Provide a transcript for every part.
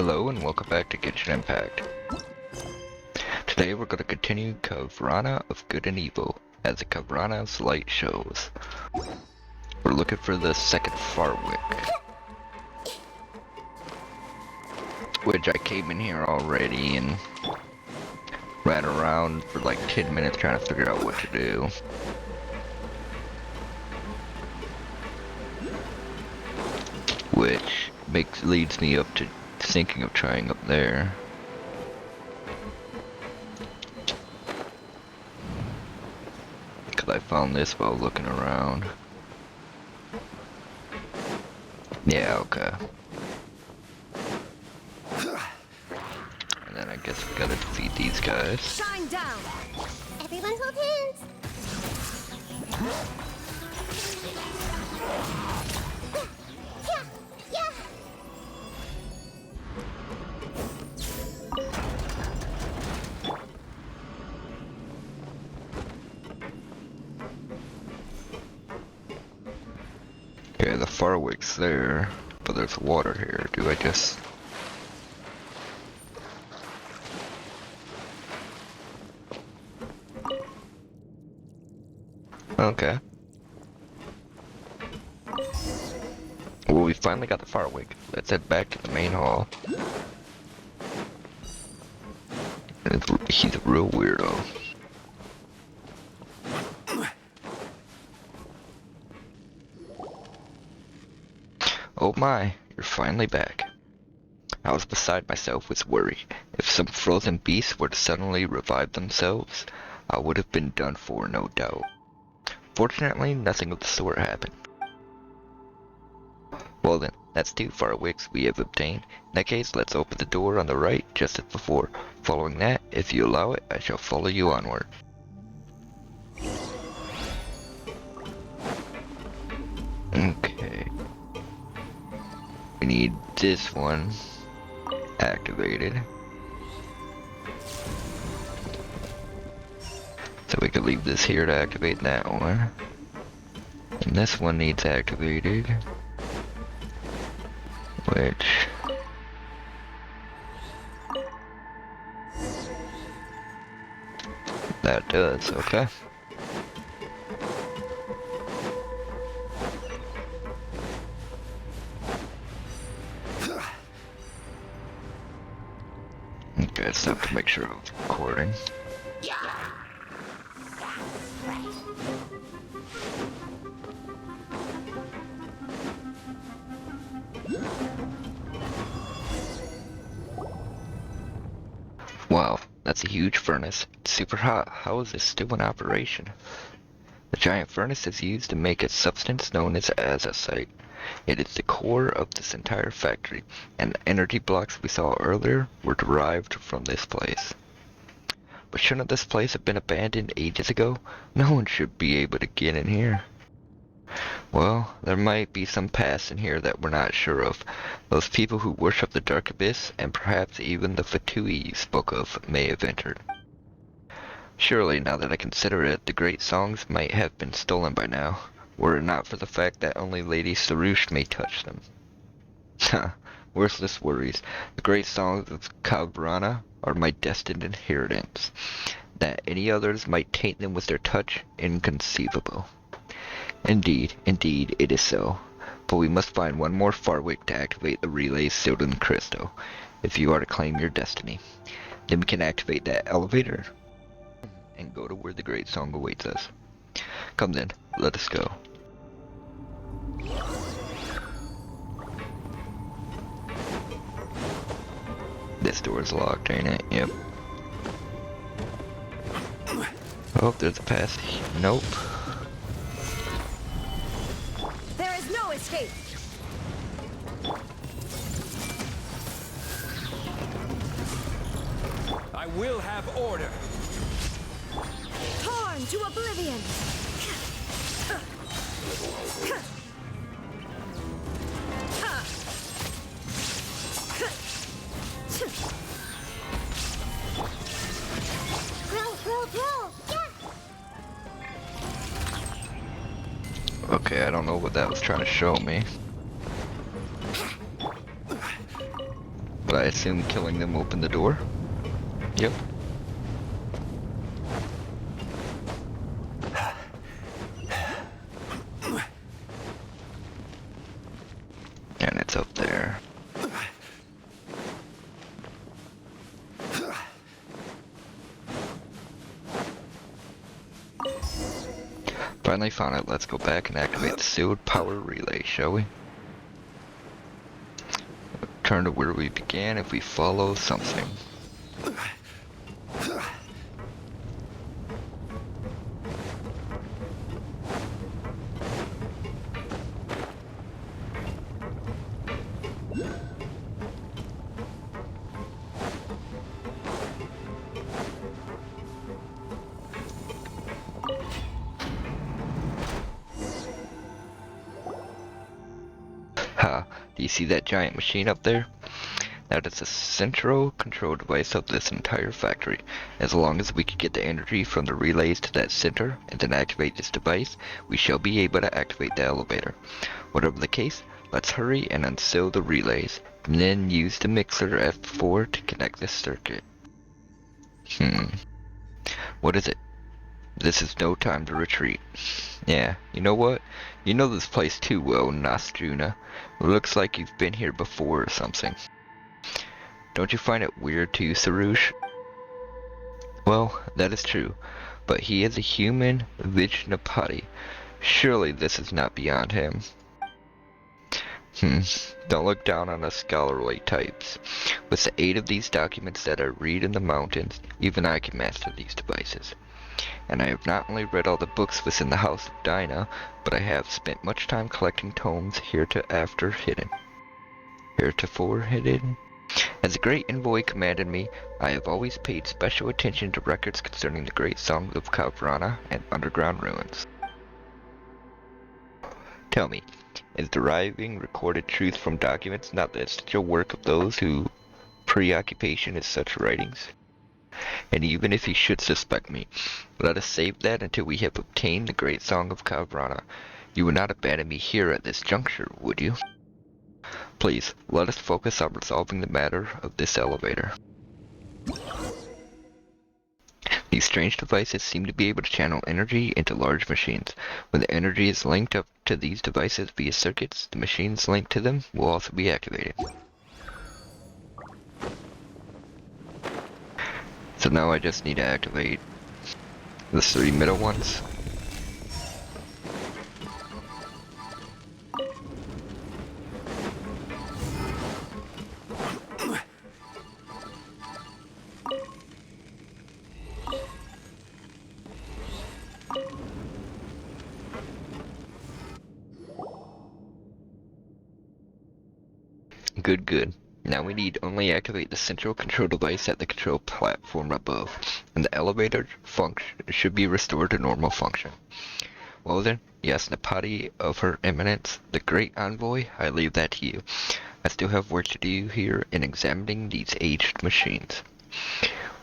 Hello and welcome back to Kitchen Impact. Today we're going to continue Kdvarena of Good and Evil, as the Kdvarena's light shows. We're looking for the second Farwick, which I came in here already and ran around for like 10 minutes trying to figure out what to do. Which leads me up to thinking of trying up there. Cause I found this while looking around. Yeah, okay. And then I guess we gotta defeat these guys. Shine down! Everyone hold hands! Okay, the Farwick's there, but there's water here. Do I just... Okay. Well, we finally got the Farwick. Let's head back to the main hall. He's a real weirdo. Oh my, you're finally back. I was beside myself with worry. If some frozen beasts were to suddenly revive themselves, I would have been done for, no doubt. Fortunately, nothing of the sort happened. Well then, that's 2 Farwicks we have obtained. In that case, let's open the door on the right, just as before. Following that, if you allow it, I shall follow you onward. Okay. We need this one activated. So we could leave this here to activate that one. And this one needs activated. Which... that does, okay. Okay, it's time to make sure I'm recording. Wow, that's a huge furnace. It's super hot. How is this still in operation? The giant furnace is used to make a substance known as azazite. It is the core of this entire factory, and the energy blocks we saw earlier were derived from this place. But shouldn't this place have been abandoned ages ago? No one should be able to get in here. Well, there might be some past in here that we're not sure of. Those people who worship the Dark Abyss, and perhaps even the Fatui you spoke of, may have entered. Surely, now that I consider it, the great songs might have been stolen by now, were it not for the fact that only Lady Sarush may touch them. Ha! Worthless worries. The great songs of Kdvarena are my destined inheritance. That any others might taint them with their touch, inconceivable. Indeed, it is so. But we must find one more Farwick to activate the relay sealed in crystal, if you are to claim your destiny. Then we can activate that elevator and go to where the great song awaits us. Come then, let us go. This door is locked, ain't it? Yep. Oh, there's a path. Nope. There is no escape! I will have order. Torn to oblivion! Roll! Yeah! Okay, I don't know what that was trying to show me. But I assume killing them opened the door? Yep. And it's up there. Finally found it. Let's go back and activate the sealed power relay, shall we? Return to where we began if we follow something. Ha, do you see that giant machine up there? That is the central control device of this entire factory. As long as we can get the energy from the relays to that center and then activate this device, we shall be able to activate the elevator. Whatever the case, let's hurry and unseal the relays, and then use the mixer F4 to connect this circuit. What is it? This is no time to retreat. Yeah, you know what? You know this place too well, Nostruna. It looks like you've been here before or something. Don't you find it weird too, Sarouche? Well, that is true, but he is a human Vijnapati. Surely this is not beyond him. Don't look down on us scholarly types. With the aid of these documents that I read in the mountains, even I can master these devices. And I have not only read all the books within the House of Dinah, but I have spent much time collecting tomes heretofore hidden. As the great envoy commanded me, I have always paid special attention to records concerning the great songs of Kdvarena and underground ruins. Tell me, is deriving recorded truth from documents not the essential work of those whose preoccupation is such writings? And even if he should suspect me, let us save that until we have obtained the great song of Kdvarena. You would not abandon me here at this juncture, would you? Please, let us focus on resolving the matter of this elevator. These strange devices seem to be able to channel energy into large machines. When the energy is linked up to these devices via circuits, the machines linked to them will also be activated. So now I just need to activate the 3 middle ones. Good. Now we need only activate the central control device at the control platform above, and the elevator function should be restored to normal function. Well then, yes, Napati of Her Eminence, the great envoy, I leave that to you. I still have work to do here in examining these aged machines.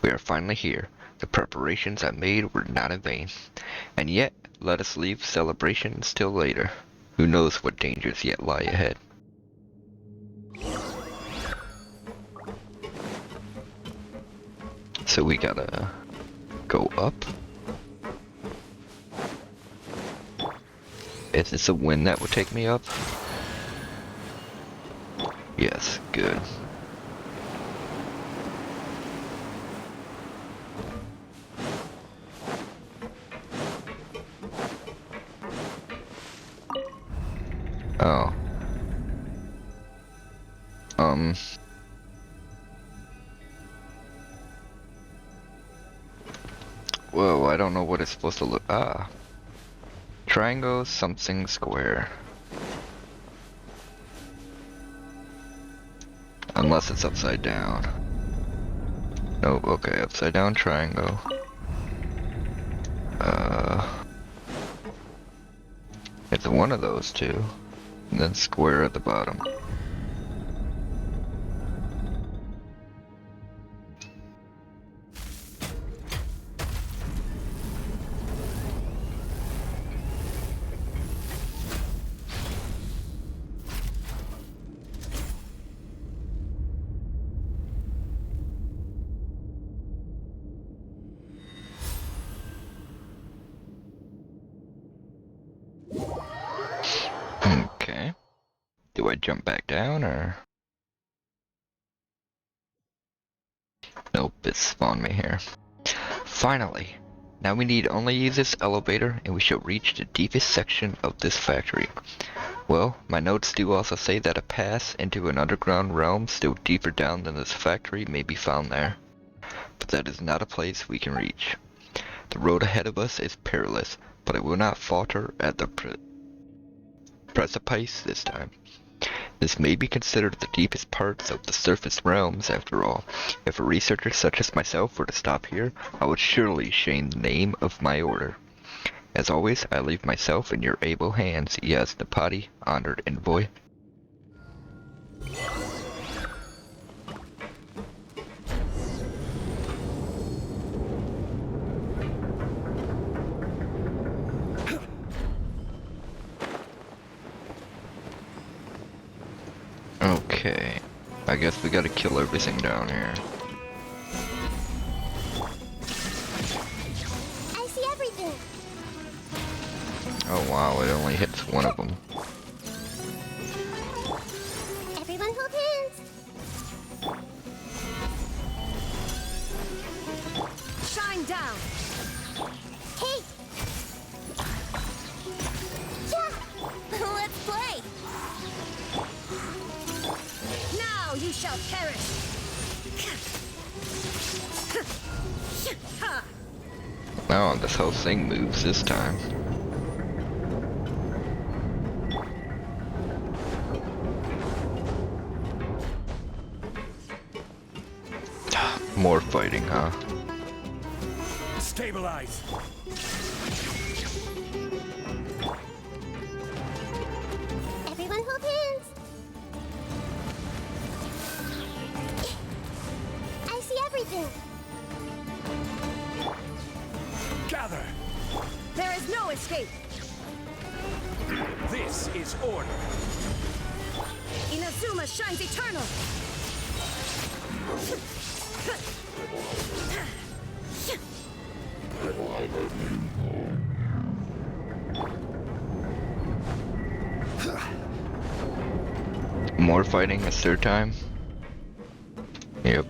We are finally here. The preparations I made were not in vain. And yet, let us leave celebrations till later. Who knows what dangers yet lie ahead. So we gotta go up. Is this a wind that would take me up? Yes, good. Oh. Whoa, I don't know what it's supposed to look. Ah. Triangle something square. Unless it's upside down. Nope, okay, upside down triangle. It's one of those two. And then square at the bottom. Do I jump back down or? Nope, it spawned me here. Finally! Now we need only use this elevator and we shall reach the deepest section of this factory. Well, my notes do also say that a pass into an underground realm still deeper down than this factory may be found there. But that is not a place we can reach. The road ahead of us is perilous, but I will not falter at the precipice this time. This may be considered the deepest parts of the surface realms after all. If a researcher such as myself were to stop here, I would surely shame the name of my order. As always, I leave myself in your able hands, Yazad, honored envoy. Okay, I guess we gotta kill everything down here. I see everything. Oh wow, it only hits one of them. Everyone hold hands. Shine down. Hey. Yeah. Let's play. Now you shall perish. Oh, this whole thing moves this time. More fighting, huh? Stabilize. Everyone hold hands. I see everything. Gather. There is no escape. This is order. Inazuma shines eternal. More fighting a third time? Yep.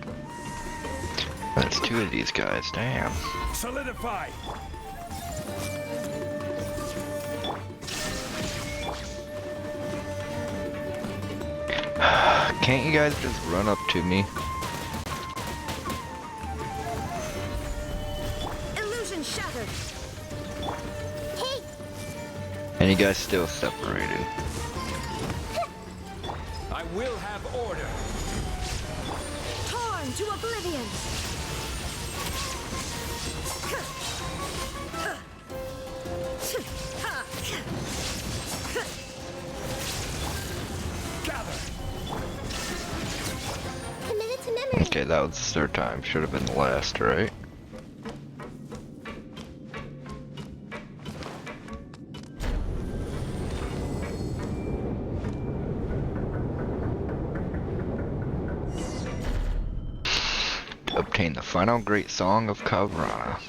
That's two of these guys, damn. Solidify. Can't you guys just run up to me? Illusion shattered. Hey, And you guys still separated. I will have order. torn to oblivion. Gather. Committed to memory. Okay, that was the third time. Should have been the last, right? Obtain the final great song of Kdvarena.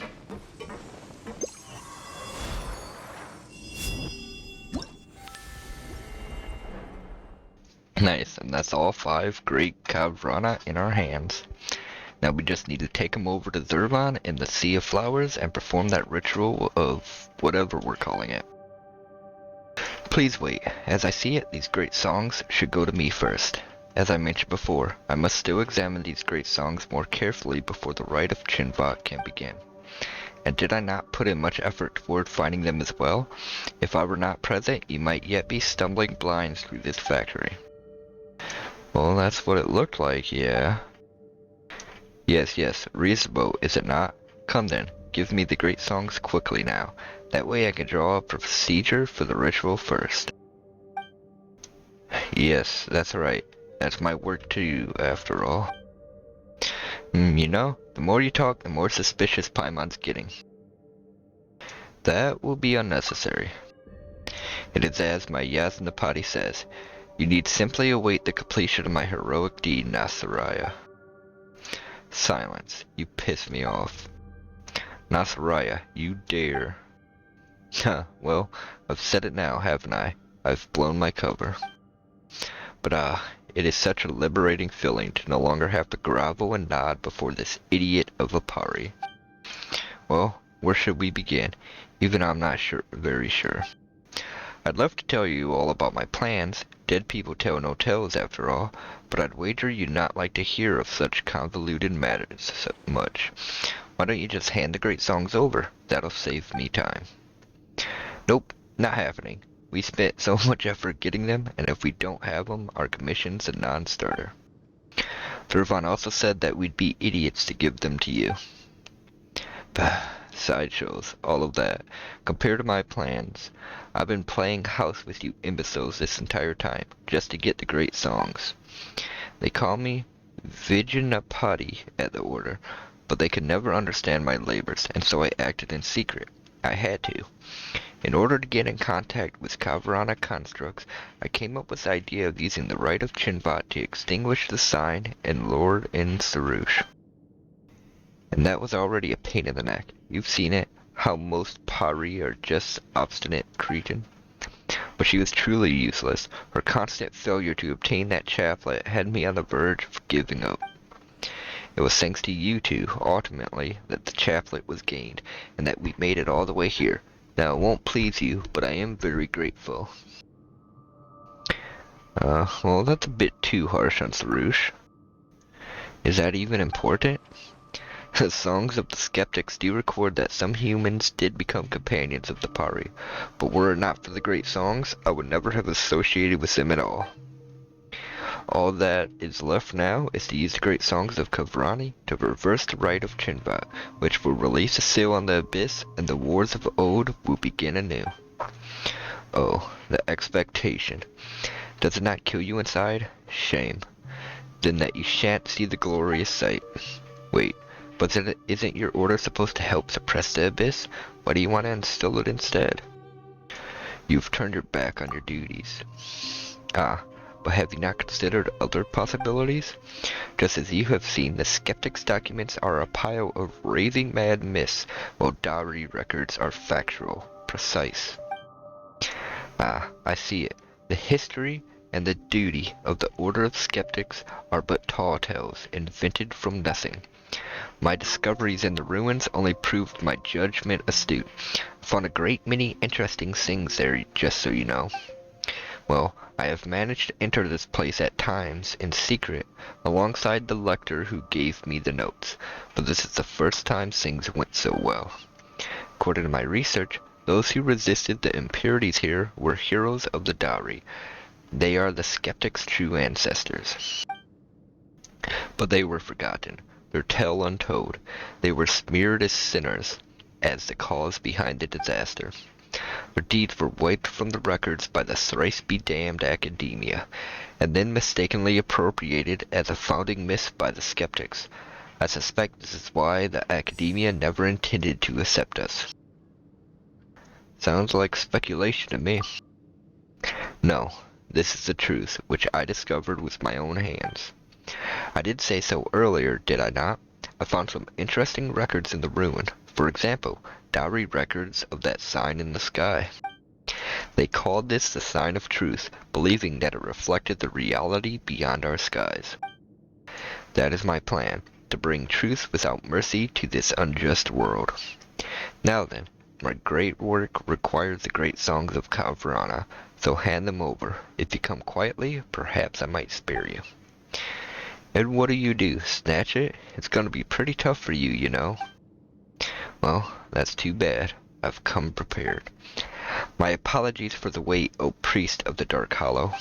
Nice, and that's all 5 great Kdvarena in our hands. Now we just need to take them over to Zurvan in the Sea of Flowers and perform that ritual of whatever we're calling it. Please wait, as I see it, these great songs should go to me first. As I mentioned before, I must still examine these great songs more carefully before the rite of Chinvat can begin. And did I not put in much effort toward finding them as well? If I were not present, you might yet be stumbling blind through this factory. Well, that's what it looked like, yeah. Yes, reasonable, is it not? Come then, give me the great songs quickly now. That way I can draw up a procedure for the ritual first. Yes, that's right. That's my work too, after all. You know, the more you talk, the more suspicious Paimon's getting. That will be unnecessary. It is as my Yazad says, you need simply await the completion of my heroic deed, Nasaraya. Silence, you piss me off. Nasaraya, you dare. Huh, well, I've said it now, haven't I? I've blown my cover. But it is such a liberating feeling to no longer have to grovel and nod before this idiot of a Pari. Well, where should we begin? Even I'm not very sure. I'd love to tell you all about my plans. Dead people tell no tales after all, but I'd wager you'd not like to hear of such convoluted matters so much. Why don't you just hand the great songs over? That'll save me time. Nope, not happening. We spent so much effort getting them, and if we don't have them, our commission's a non-starter. Thurvan also said that we'd be idiots to give them to you. Sideshows, all of that. Compared to my plans, I've been playing house with you imbeciles this entire time, just to get the great songs. They call me Vijanapati at the order, but they could never understand my labors, and so I acted in secret. I had to. In order to get in contact with Kdvarena constructs, I came up with the idea of using the Rite of Chinvat to extinguish the sign and lure in Sarush. And that was already a pain in the neck. You've seen it, how most Pari are just obstinate cretin. But she was truly useless. Her constant failure to obtain that chaplet had me on the verge of giving up. It was thanks to you two, ultimately, that the chaplet was gained, and that we made it all the way here. Now, it won't please you, but I am very grateful. Well, that's a bit too harsh on Sarush. Is that even important? The songs of the skeptics do record that some humans did become companions of the Pari, but were it not for the great songs, I would never have associated with them at all. All that is left now is to use the great songs of Kdvarena to reverse the Rite of Chinvat, which will release a seal on the abyss, and the wars of old will begin anew. Oh, the expectation. Does it not kill you inside? Shame. Then that you shan't see the glorious sight. Wait, but isn't your order supposed to help suppress the abyss? Why do you want to instill it instead? You've turned your back on your duties. But have you not considered other possibilities? Just as you have seen, the skeptics' documents are a pile of raving mad myths, while diary records are factual, precise. I see it. The history and the duty of the Order of Skeptics are but tall tales, invented from nothing. My discoveries in the ruins only proved my judgment astute. I found a great many interesting things there, just so you know. Well, I have managed to enter this place at times, in secret, alongside the lector who gave me the notes, but this is the first time things went so well. According to my research, those who resisted the impurities here were heroes of the Dari. They are the skeptics' true ancestors. But they were forgotten, their tale untold. They were smeared as sinners, as the cause behind the disaster. Their deeds were wiped from the records by the thrice-be-damned academia, and then mistakenly appropriated as a founding myth by the skeptics. I suspect this is why the academia never intended to accept us. Sounds like speculation to me. No, this is the truth, which I discovered with my own hands. I did say so earlier, did I not? I found some interesting records in the ruin. For example, diary records of that sign in the sky. They called this the sign of truth, believing that it reflected the reality beyond our skies. That is my plan, to bring truth without mercy to this unjust world. Now then, my great work requires the great songs of Kdvarena, so hand them over. If you come quietly, perhaps I might spare you. And what do? Snatch it? It's gonna be pretty tough for you, you know. Well, that's too bad. I've come prepared. My apologies for the wait, O priest of the Dark Hollow.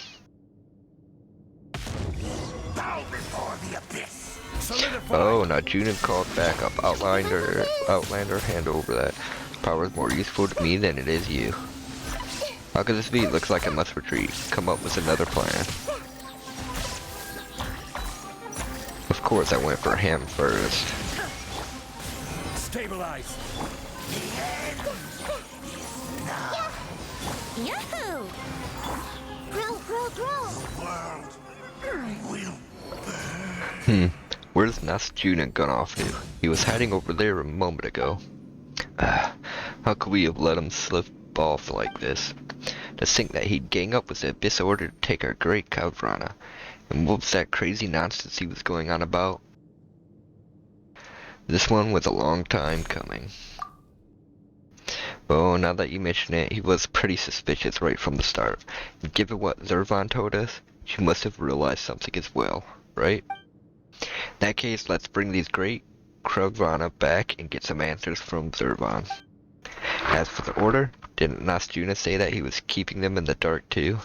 Bow before the abyss. Solidify. Oh, now Junin called back up. Outlander, hand over that. Power is more useful to me than it is you. How could this be? Looks like I must retreat. Come up with another plan. Of course I went for him first. Stabilize. Yahoo! Grow! Where's Nasjuna gone off to? He was hiding over there a moment ago. How could we have let him slip off like this? To think that he'd gang up with the Abyss Order to take our great Kdvarena. And what was that crazy nonsense he was going on about? This one was a long time coming. Oh, now that you mention it, he was pretty suspicious right from the start. And given what Zurvan told us, she must have realized something as well, right? In that case, let's bring these great Kdvarena back and get some answers from Zurvan. As for the Order, didn't Nasjuna say that he was keeping them in the dark too?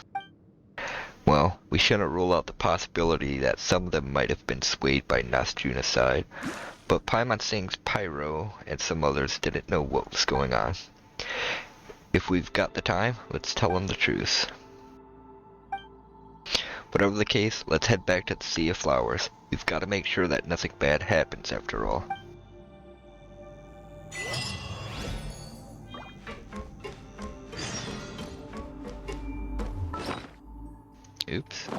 Well, we shouldn't rule out the possibility that some of them might have been swayed by Nasjuna's side, but Paimon Singh's Pyro and some others didn't know what was going on. If we've got the time, let's tell them the truth. Whatever the case, let's head back to the Sea of Flowers. We've got to make sure that nothing bad happens after all. Oops.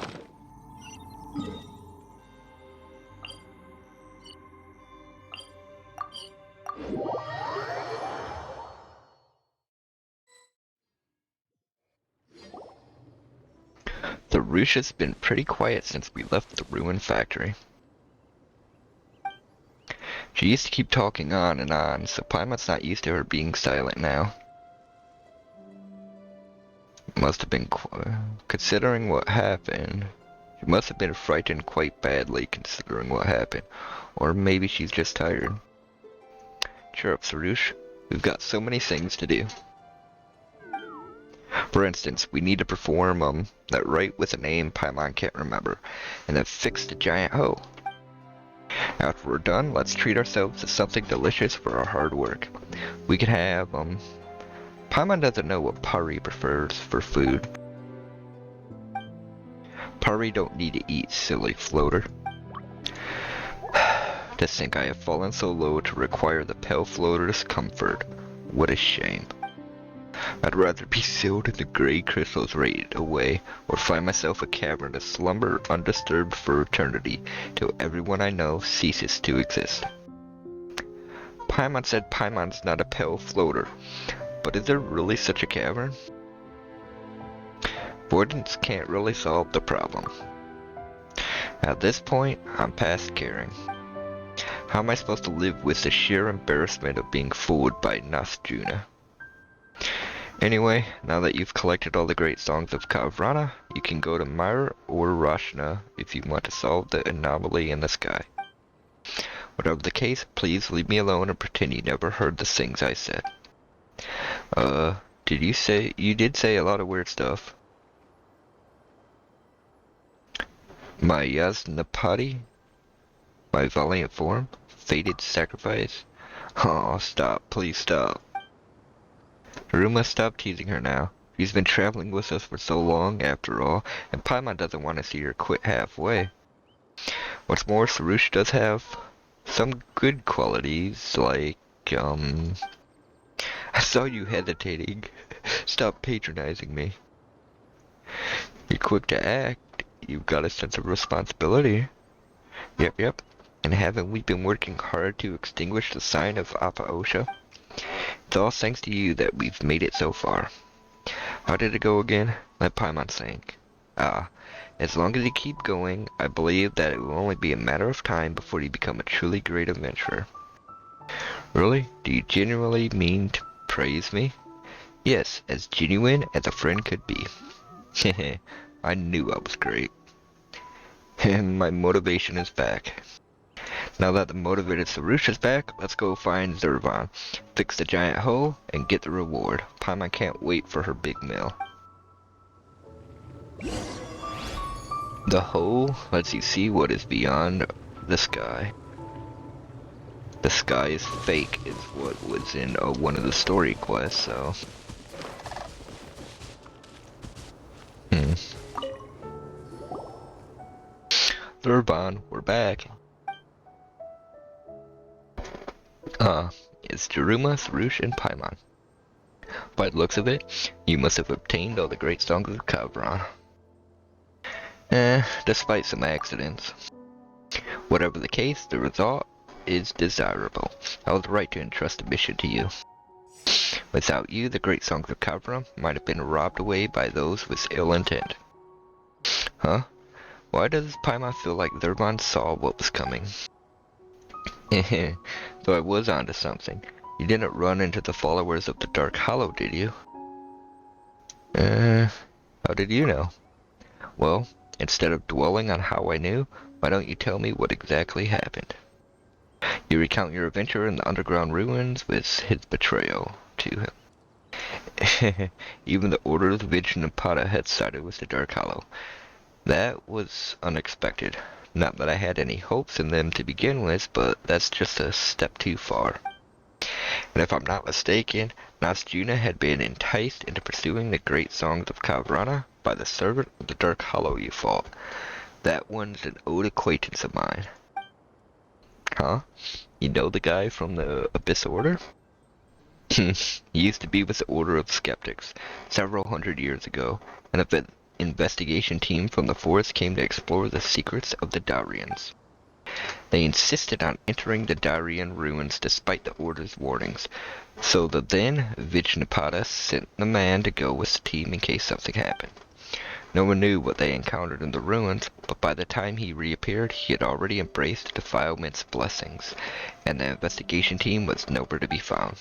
The Rusha's been pretty quiet since we left the ruined factory. She used to keep talking on, so Paimon's not used to her being silent now. Must have been considering what happened. She must have been frightened quite badly considering what happened. Or maybe she's just tired. Cheer up, Sarush. We've got so many things to do. For instance, we need to perform that rite with a name Paimon can't remember, and then fix the giant hoe. After we're done, let's treat ourselves to something delicious for our hard work. We could have, Paimon doesn't know what Pari prefers for food. Pari don't need to eat, silly floater. To think I have fallen so low to require the pale floater's comfort. What a shame. I'd rather be sealed in the gray crystals right away, or find myself a cavern to slumber undisturbed for eternity, till everyone I know ceases to exist. Paimon said Paimon's not a pale floater, but is there really such a cavern? Avoidance can't really solve the problem. At this point, I'm past caring. How am I supposed to live with the sheer embarrassment of being fooled by Nasjuna? Anyway, now that you've collected all the great songs of Kdvarena, you can go to Myra or Rashna if you want to solve the anomaly in the sky. Whatever the case, please leave me alone and pretend you never heard the things I said. You did say a lot of weird stuff. My Yaznapati? My valiant form? Fated sacrifice? Oh, stop, please stop. Ruma, stop teasing her now. She's been traveling with us for so long, after all, and Paimon doesn't want to see her quit halfway. What's more, Sarush does have some good qualities, like, I saw you hesitating. Stop patronizing me. You're quick to act. You've got a sense of responsibility. Yep. And haven't we been working hard to extinguish the sign of Apa Osha? It's all thanks to you that we've made it so far. How did it go again? Let Paimon think. As long as you keep going, I believe that it will only be a matter of time before you become a truly great adventurer. Really? Do you genuinely mean to praise me? Yes, as genuine as a friend could be. Hehe, I knew I was great. And my motivation is back. Now that the motivated Sarush is back, let's go find Zurvan, fix the giant hoe, and get the reward. Paimon can't wait for her big meal. The hoe lets you see what is beyond the sky. The sky is fake is what was in one of the story quests, so... Zurvan, we're back. It's Daruma, Sarush, and Paimon. By the looks of it, you must have obtained all the great songs of Kdvarena. Despite some accidents. Whatever the case, the result is desirable. I was right to entrust the mission to you. Without you, the great songs of Kdvarena might have been robbed away by those with ill intent. Huh? Why does Paimon feel like Zurvan saw what was coming? So I was onto something. You didn't run into the followers of the Dark Hollow, did you? How did you know? Well, instead of dwelling on how I knew, why don't you tell me what exactly happened? You recount your adventure in the underground ruins with his betrayal to him. Even the Order of the Vijayanapata had sided with the Dark Hollow. That was unexpected. Not that I had any hopes in them to begin with, but that's just a step too far. And if I'm not mistaken, Nasjuna had been enticed into pursuing the great songs of Kdvarena by the servant of the Dark Hollow you fought. That one's an old acquaintance of mine. Huh? You know the guy from the Abyss Order? He used to be with the Order of Skeptics several hundred years ago, and an investigation team from the forest came to explore the secrets of the Daryans. They insisted on entering the Daryan ruins despite the Order's warnings, so the then Vijayanapata sent the man to go with the team in case something happened. No one knew what they encountered in the ruins, but by the time he reappeared, he had already embraced Defilement's blessings, and the investigation team was nowhere to be found.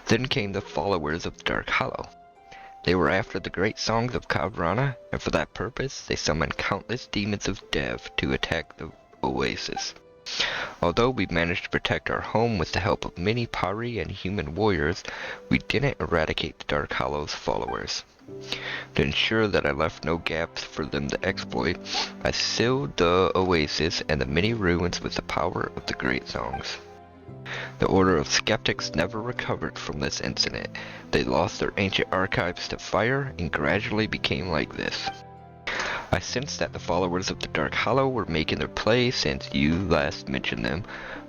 Then came the followers of the Dark Hollow. They were after the great songs of Kdvarena, and for that purpose, they summoned countless demons of Dev to attack the oasis. Although we managed to protect our home with the help of many Pari and human warriors, we didn't eradicate the Dark Hollow's followers. To ensure that I left no gaps for them to exploit, I sealed the oasis and the many ruins with the power of the great songs. The Order of Skeptics never recovered from this incident. They lost their ancient archives to fire and gradually became like this. I sensed that the followers of the Dark Hollow were making their play since you last mentioned them,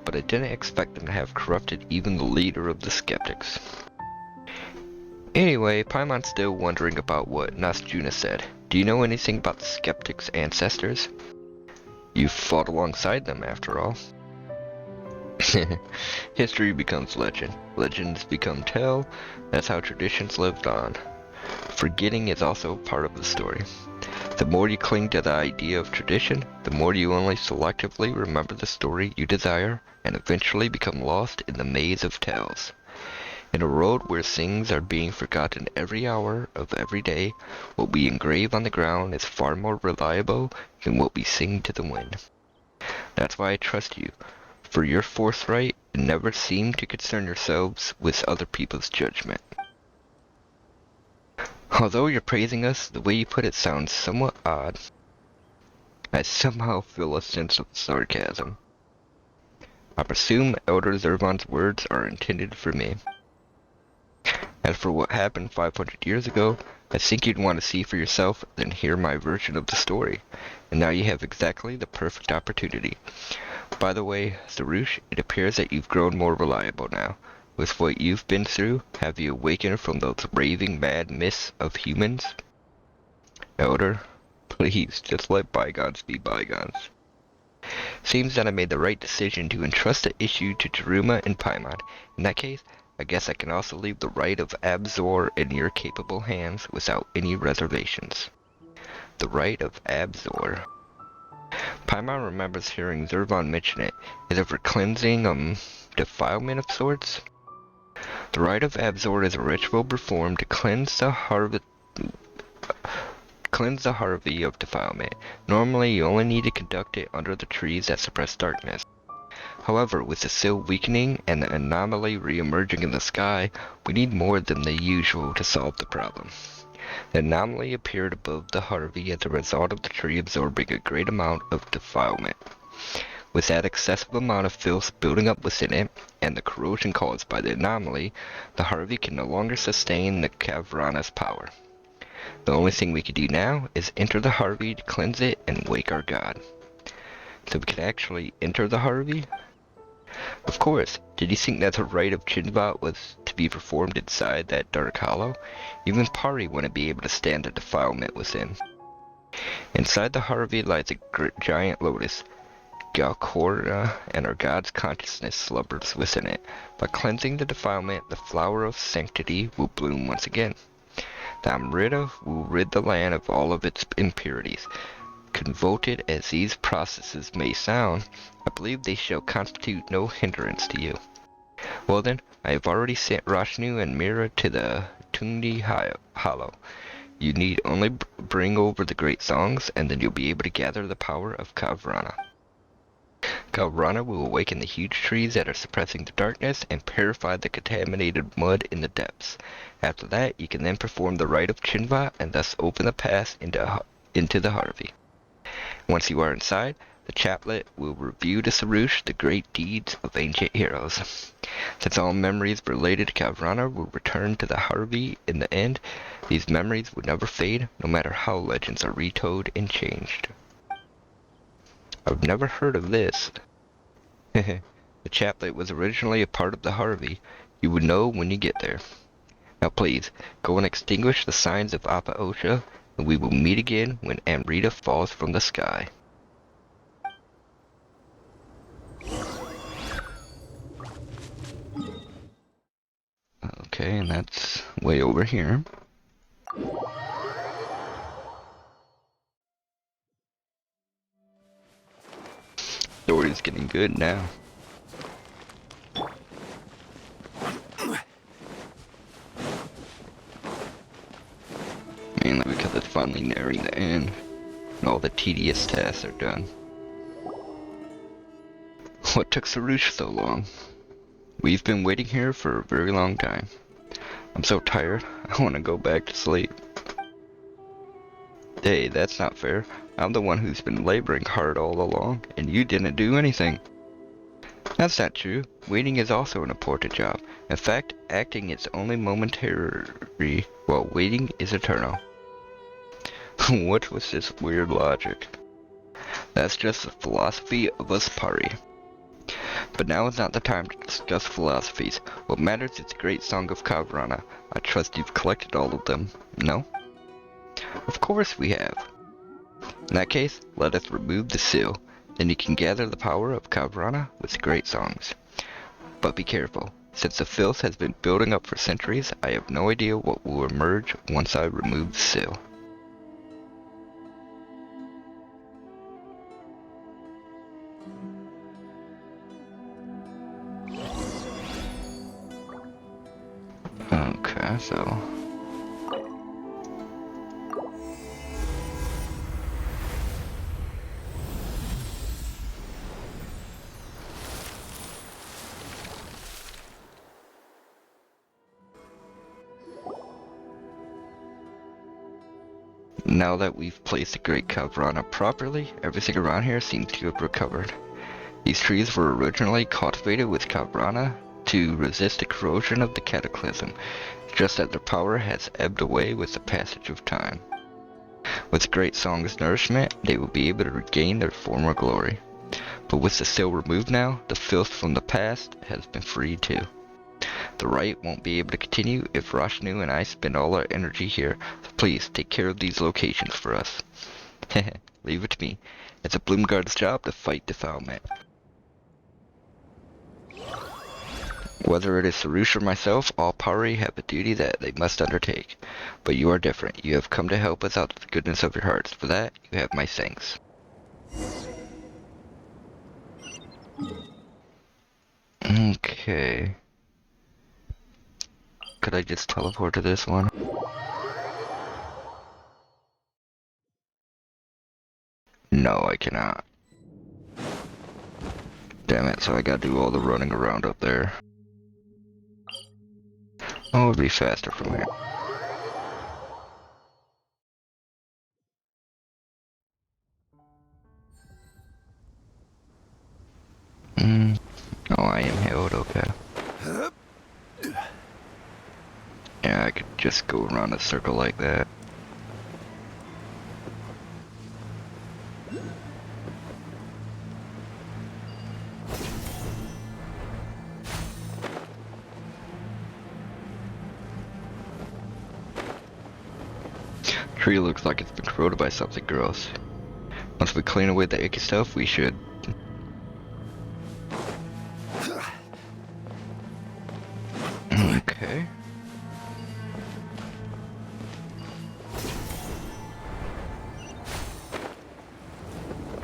but I didn't expect them to have corrupted even the leader of the Skeptics. Anyway, Paimon's still wondering about what Nasjuna said. Do you know anything about the Skeptics' ancestors? You fought alongside them, after all. History becomes legend. Legends become tale. That's how traditions lived on. Forgetting is also part of the story. The more you cling to the idea of tradition, the more you only selectively remember the story you desire, and eventually become lost in the maze of tales. In a world where things are being forgotten every hour of every day, what we engrave on the ground is far more reliable than what we sing to the wind. That's why I trust you, for you're forthright and never seem to concern yourselves with other people's judgment. Although you're praising us, the way you put it sounds somewhat odd. I somehow feel a sense of sarcasm. I presume Elder Zurvan's words are intended for me. As for what happened 500 years ago, I think you'd want to see for yourself than hear my version of the story, and now you have exactly the perfect opportunity. By the way, Sarush, it appears that you've grown more reliable now. With what you've been through, have you awakened from those raving mad myths of humans? Elder, please, just let bygones be bygones. Seems that I made the right decision to entrust the issue to Daruma and Paimon. In that case, I guess I can also leave the right of Abzor in your capable hands without any reservations. The right of Abzor. Paimon remembers hearing Zurvan mention it. Is it for cleansing, defilement of sorts? The rite of Abzor is a ritual performed to cleanse the Harvey of defilement. Normally, you only need to conduct it under the trees that suppress darkness. However, with the sill weakening and the anomaly re-emerging in the sky, we need more than the usual to solve the problem. The anomaly appeared above the Harvey as a result of the tree absorbing a great amount of defilement. With that excessive amount of filth building up within it, and the corrosion caused by the anomaly, the Harvey can no longer sustain the Kdvarena's power. The only thing we can do now is enter the Harvey to cleanse it and wake our god. So we can actually enter the Harvey? Of course, did you think that the rite of Chinvat was to be performed inside that dark hollow? Even Pari wouldn't be able to stand the defilement within. Inside the Harvey lies a giant lotus. Kdvarena, and our God's consciousness slumbers within it. By cleansing the defilement, the flower of sanctity will bloom once again. The Amrita will rid the land of all of its impurities. Convoluted as these processes may sound, I believe they shall constitute no hindrance to you. Well then, I have already sent Rashnu and Mira to the Tungdi Hollow. You need only bring over the great songs, and then you'll be able to gather the power of Kdvarena. Kdvarena will awaken the huge trees that are suppressing the darkness and purify the contaminated mud in the depths. After that, you can then perform the rite of Chinva and thus open the path into the Harvey. Once you are inside, the chaplet will review to Sarush the great deeds of ancient heroes. Since all memories related to Kdvarena will return to the Harvey in the end, these memories will never fade, no matter how legends are retold and changed. I've never heard of this. The chaplet was originally a part of the Harvey. You would know when you get there. Now please, go and extinguish the signs of Appa Osha, and we will meet again when Amrita falls from the sky. Okay, and that's way over here. Story's getting good now. Mainly because it's finally nearing the end, and all the tedious tasks are done. What took Sarush so long? We've been waiting here for a very long time. I'm so tired, I want to go back to sleep. Hey, that's not fair. I'm the one who's been laboring hard all along, and you didn't do anything. That's not true. Waiting is also an important job. In fact, acting is only momentary, while waiting is eternal. What was this weird logic? That's just the philosophy of us Pari. But now is not the time to discuss philosophies. What matters is the great song of Kdvarena. I trust you've collected all of them, no? Of course we have. In that case, let us remove the seal. Then you can gather the power of Kdvarena with great songs. But be careful. Since the filth has been building up for centuries, I have no idea what will emerge once I remove the seal. Okay, so... Now that we've placed the Great Kdvarena properly, everything around here seems to have recovered. These trees were originally cultivated with Kdvarena to resist the corrosion of the cataclysm, just as their power has ebbed away with the passage of time. With Great Song's nourishment, they will be able to regain their former glory. But with the seal removed now, the filth from the past has been freed too. The rite won't be able to continue if Rashnu and I spend all our energy here, so please take care of these locations for us. Leave it to me. It's a Bloomguard's job to fight defilement. Whether it is Sarush or myself, all Pari have a duty that they must undertake. But you are different. You have come to help us out of the goodness of your hearts. For that, you have my thanks. Okay. Could I just teleport to this one? No, I cannot. Damn it, so I gotta do all the running around up there. Oh, it'd be faster from here. Oh, I am held, okay. Yeah, I could just go around a circle like that. Tree looks like it's been corroded by something gross. Once we clean away the icky stuff, we should Okay.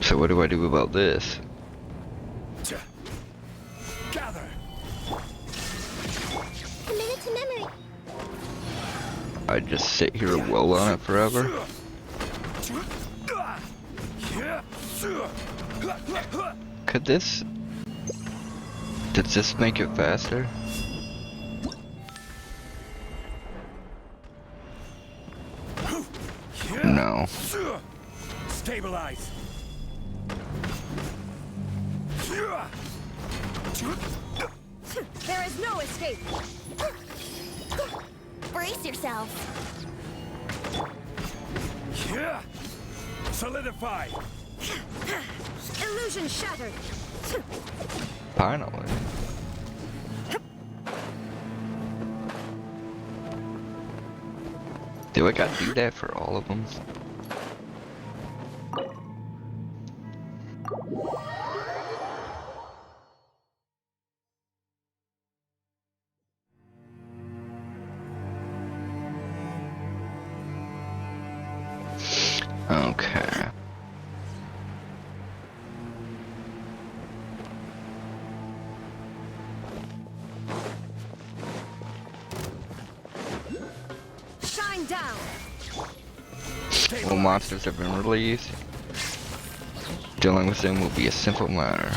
So what do I do about this? Gather. Commit it to memory. I just sit here and roll on it forever? Could this... Does this make it faster? No. Stabilize. There is no escape. Brace yourself. Solidify. Illusion shattered. Finally. Do I gotta do that for all of them? Okay. Shine down. Well, monsters have been released. Dealing with them will be a simple matter.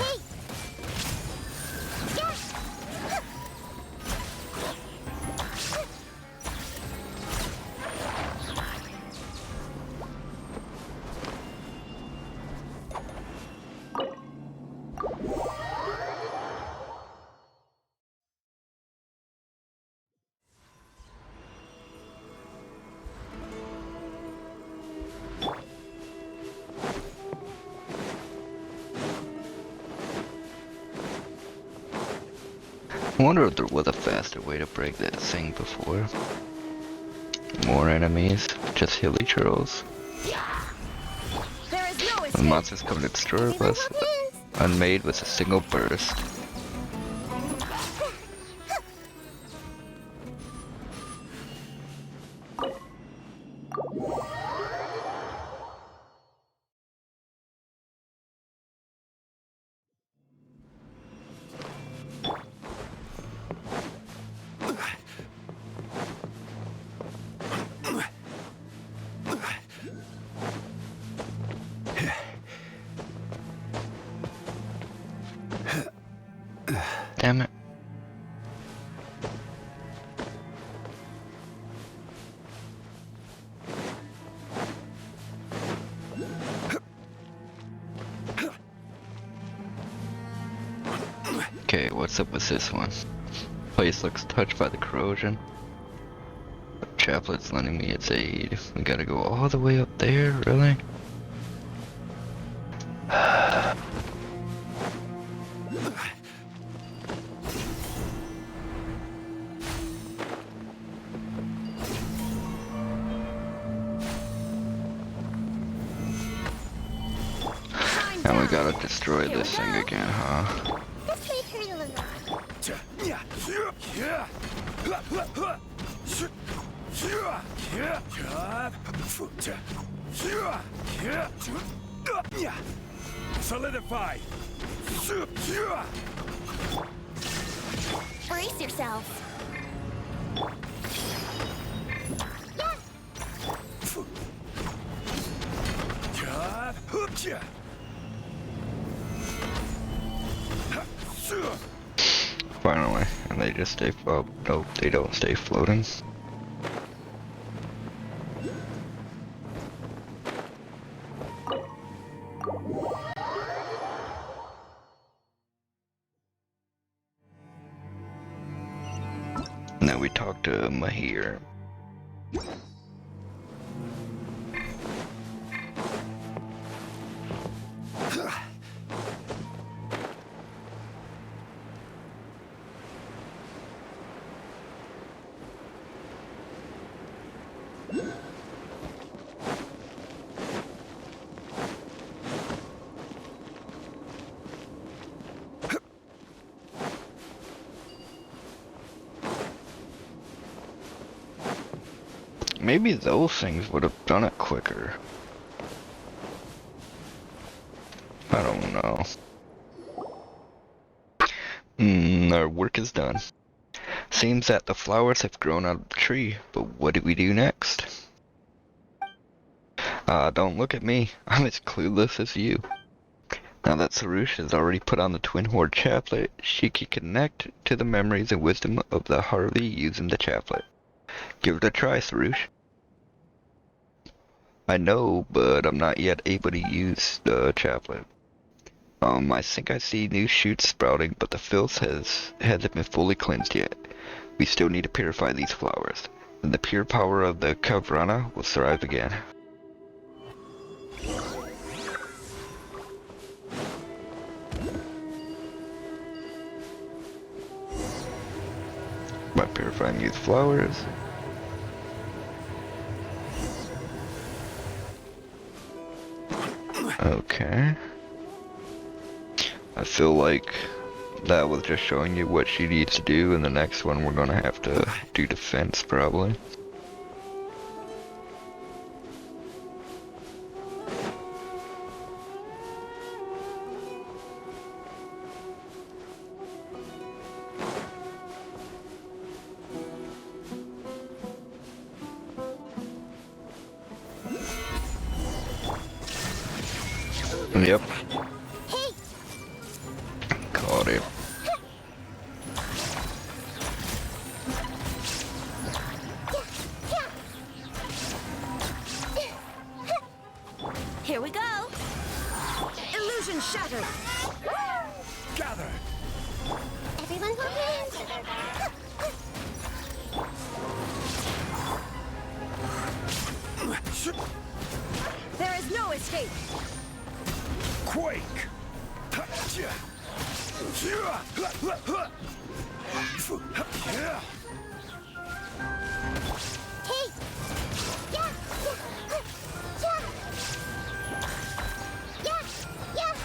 I wonder if there was a faster way to break that thing before. More enemies, just hilly churls. There is no The escape. monsters come to destroy us, unmade with a single burst. Damn it. Okay, what's up with this one? Place looks touched by the corrosion. Chaplet's lending me its aid. We gotta go all the way up there, really? Shine And we down. gotta destroy Here this we thing go. again, huh? This may hurt a little. Solidify. Brace yourself. Finally, and they just stay, oh, no, they don't stay floating. Now we talk to Mahir. Maybe those things would have done it quicker. I don't know. Our work is done. Seems that the flowers have grown out of the tree, but what do we do next? Don't look at me. I'm as clueless as you. Now that Sarush has already put on the Twin Horde chaplet, she can connect to the memories and wisdom of the Harley using the chaplet. Give it a try, Sarush. I know, but I'm not yet able to use the chaplet. I think I see new shoots sprouting, but the filth hasn't been fully cleansed yet. We still need to purify these flowers, and the pure power of the Kdvarena will thrive again. By purifying these flowers. Okay. I feel like that was just showing you what she needs to do, and the next one we're gonna have to do defense probably. Yep. Hey! Caught it. Here we go! Illusion shattered! Gather. Everyone hold hands! There is no escape! Quake. Hey! Yeah! Yeah! Yeah!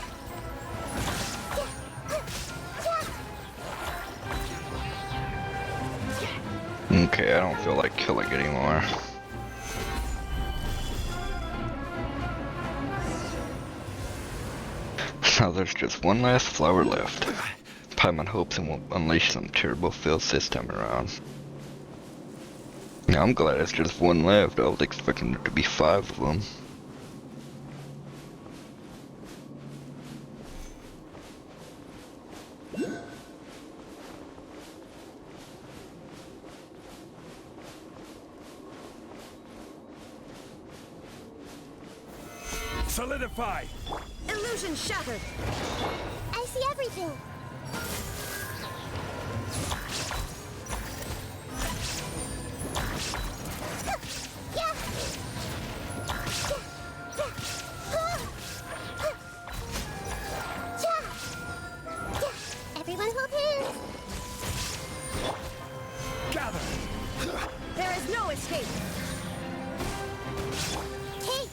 Okay, I don't feel like killing anymore. Now there's just one last flower left. Paimon hopes it won't unleash some terrible filth this time around. Now I'm glad it's just one left. I was expecting there to be 5 of them. Solidify. Illusion shattered! I see everything! Yeah! Everyone hold hands! Gather. There is no escape! Hey!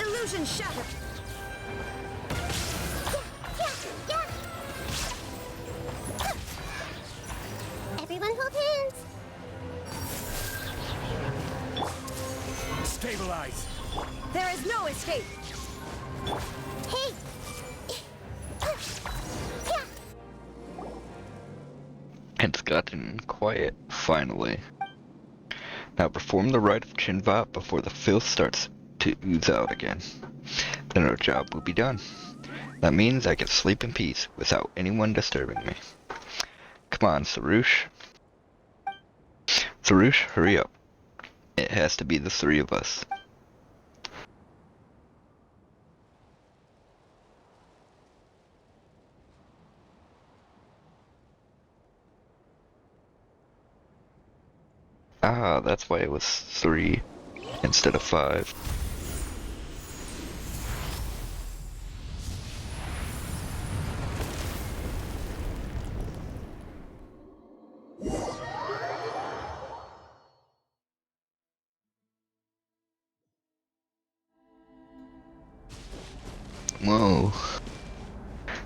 Illusion shattered! Everyone hold hands! Stabilize. There is no escape! Hey! It's gotten quiet, finally. Now perform the rite of Chinvat before the filth starts to ooze out again. Then our job will be done. That means I can sleep in peace without anyone disturbing me. Come on, Sarush. Sarush, hurry up. It has to be the 3 of us. Ah, that's why it was 3 instead of 5. Whoa.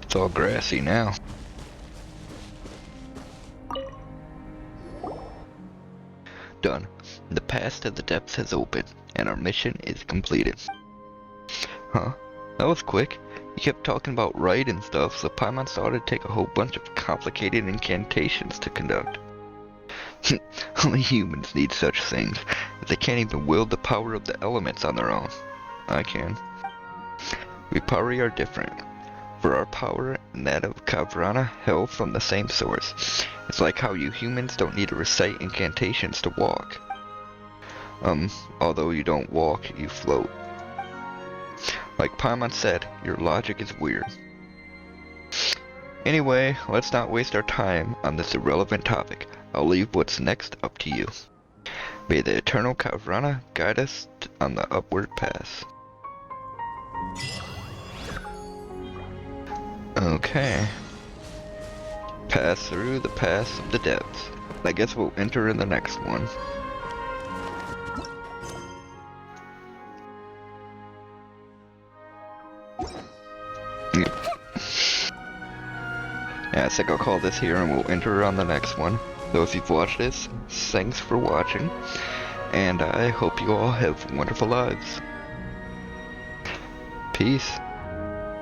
It's all grassy now. Done. The path to the depths has opened, and our mission is completed. Huh? That was quick. You kept talking about right and stuff, so Paimon started to take a whole bunch of complicated incantations to conduct. Only humans need such things. They can't even wield the power of the elements on their own. I can. We Pari are different. For our power and that of Kdvarena hail from the same source. It's like how you humans don't need to recite incantations to walk. Although you don't walk, you float. Like Paimon said, your logic is weird. Anyway, let's not waste our time on this irrelevant topic. I'll leave what's next up to you. May the eternal Kdvarena guide us on the upward path. Okay. Pass through the pass of the depths. I guess we'll enter in the next one. Yeah, I think I'll call this here and we'll enter on the next one. So if you've watched this, thanks for watching, and I hope you all have wonderful lives. Peace.